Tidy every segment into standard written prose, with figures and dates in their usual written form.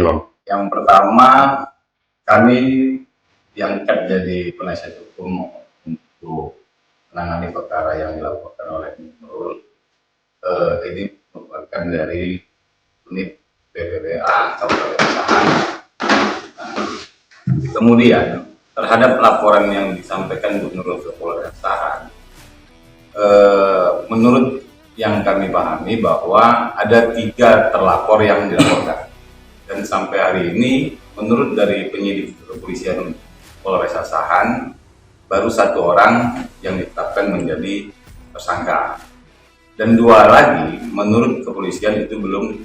Bang? Yang pertama, kami diangkat jadi penasihat hukum untuk menangani perkara yang dilaporkan oleh Nurul. Ini merupakan dari unit PPPA Kabupaten Asahan. Kemudian terhadap laporan yang disampaikan Bu Nurul ke Polres Asahan, menurut yang kami pahami bahwa ada 3 terlapor yang dilaporkan, dan sampai hari ini menurut dari penyidik kepolisian Polres Asahan baru 1 orang yang ditetapkan menjadi tersangka, dan 2 lagi menurut kepolisian itu belum.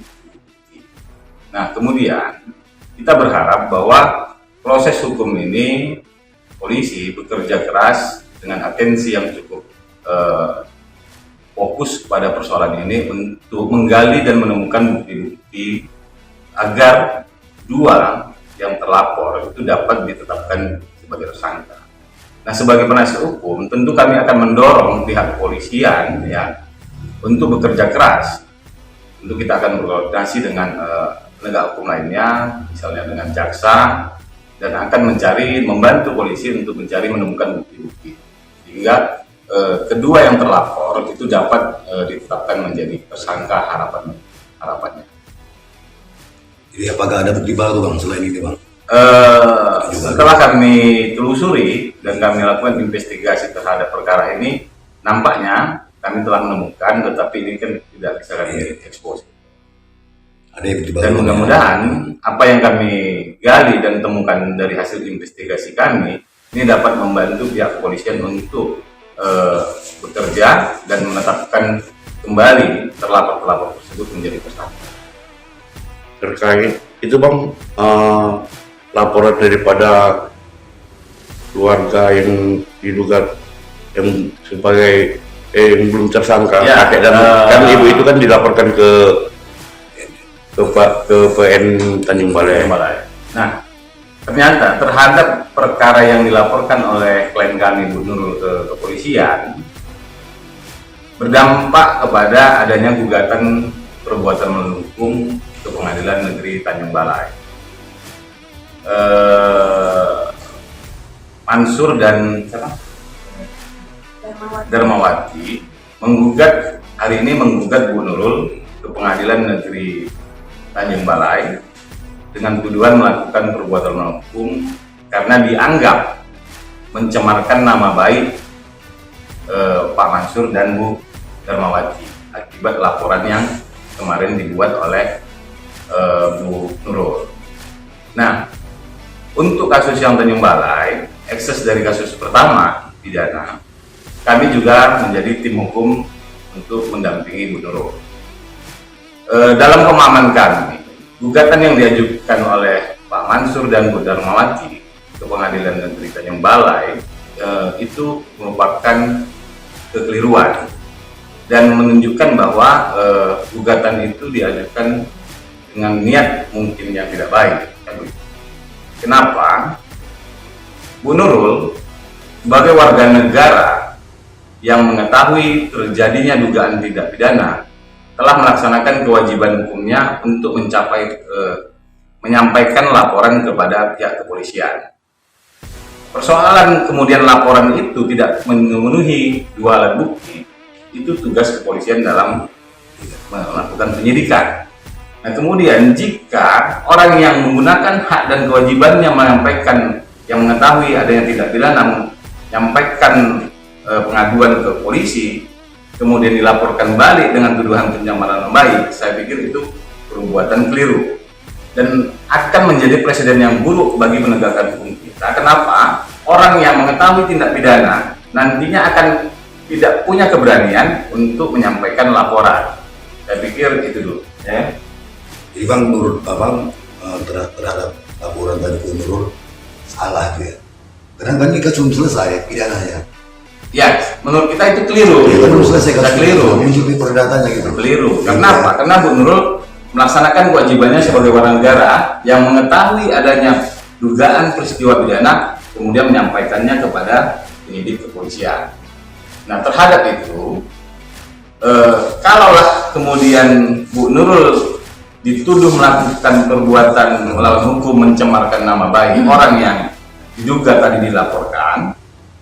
Nah, kemudian kita berharap bahwa proses hukum ini polisi bekerja keras dengan atensi yang cukup fokus pada persoalan ini untuk menggali dan menemukan bukti-bukti agar 2 yang terlapor itu dapat ditetapkan sebagai tersangka. Nah, sebagai penasihat hukum tentu kami akan mendorong pihak kepolisian ya untuk bekerja keras. Untuk kita akan berkoordinasi dengan penegak hukum lainnya, misalnya dengan jaksa, dan akan membantu polisi untuk menemukan bukti-bukti sehingga kedua yang terlapor itu dapat ditetapkan menjadi tersangka harapannya. Jadi apakah ada bukti baru Bang selain itu Bang? Setelah kami telusuri dan kami lakukan investigasi terhadap perkara ini, nampaknya kami telah menemukan, tetapi ini kan tidak bisa kami expose. Ada yang bukti baru. Dan mudah-mudahan apa yang kami gali dan temukan dari hasil investigasi kami ini dapat membantu pihak kepolisian untuk bekerja dan menetapkan kembali terlapor tersebut menjadi tersangka. Terkait itu Bang, laporan daripada keluarga yang diduga yang sebagai yang belum tersangka, ya, kakek dan kan ibu itu kan dilaporkan ke PN Tanjung Balai. Nah, ternyata terhadap perkara yang dilaporkan oleh klien kami Bu Nurul ke kepolisian berdampak kepada adanya gugatan perbuatan melawan hukum ke Pengadilan Negeri Tanjung Balai. Mansur dan Darmawati hari ini menggugat Bu Nurul ke Pengadilan Negeri Tanjung Balai dengan tuduhan melakukan perbuatan melawan hukum karena dianggap mencemarkan nama baik Pak Mansur dan Bu Darmawati akibat laporan yang kemarin dibuat oleh Bu Nurul. Nah, untuk kasus yang Tanjung Balai, ekses dari kasus pertama pidana, kami juga menjadi tim hukum untuk mendampingi Bu Nurul. Dalam pemahaman kami, gugatan yang diajukan oleh Pak Mansur dan Bu Darmawati ke Pengadilan Negeri Tanjung Balai itu merupakan kekeliruan dan menunjukkan bahwa gugatan itu diajukan dengan niat mungkin yang tidak baik. Kenapa? Bu Nurul sebagai warga negara yang mengetahui terjadinya dugaan tindak pidana telah melaksanakan kewajiban hukumnya untuk menyampaikan laporan kepada pihak kepolisian. Persoalan kemudian laporan itu tidak memenuhi 2 alat bukti, itu tugas kepolisian dalam melakukan penyidikan. Nah, kemudian jika orang yang menggunakan hak dan kewajibannya menyampaikan, yang mengetahui adanya tindak pidana, menyampaikan pengaduan ke polisi, kemudian dilaporkan balik dengan tuduhan pencemaran nama baik, saya pikir itu perbuatan keliru dan akan menjadi presiden yang buruk bagi penegakan hukum kita. Kenapa? Orang yang mengetahui tindak pidana nantinya akan tidak punya keberanian untuk menyampaikan laporan. Saya pikir itu dulu. Ya. Jadi Bang, menurut Abang terhadap laporan dari Bu Nurul salah itu ya? Karena kan ini kan belum selesai pidananya. Ya, menurut kita itu keliru. Iya, belum selesai kan keliru. Muncul perdatanya gitu. Keliru. Kenapa? Karena Bu Nurul melaksanakan kewajibannya sebagai warga negara yang mengetahui adanya dugaan peristiwa pidana, kemudian menyampaikannya kepada penyidik kepolisian. Nah, terhadap itu, kalaulah kemudian Bu Nurul dituduh melakukan perbuatan melawan hukum, mencemarkan nama baik orang yang diduga tadi dilaporkan.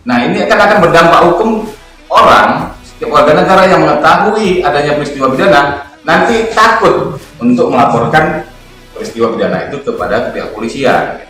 Nah, ini akan berdampak hukum. Orang setiap warga negara yang mengetahui adanya peristiwa pidana nanti takut untuk melaporkan peristiwa pidana itu kepada pihak polisian.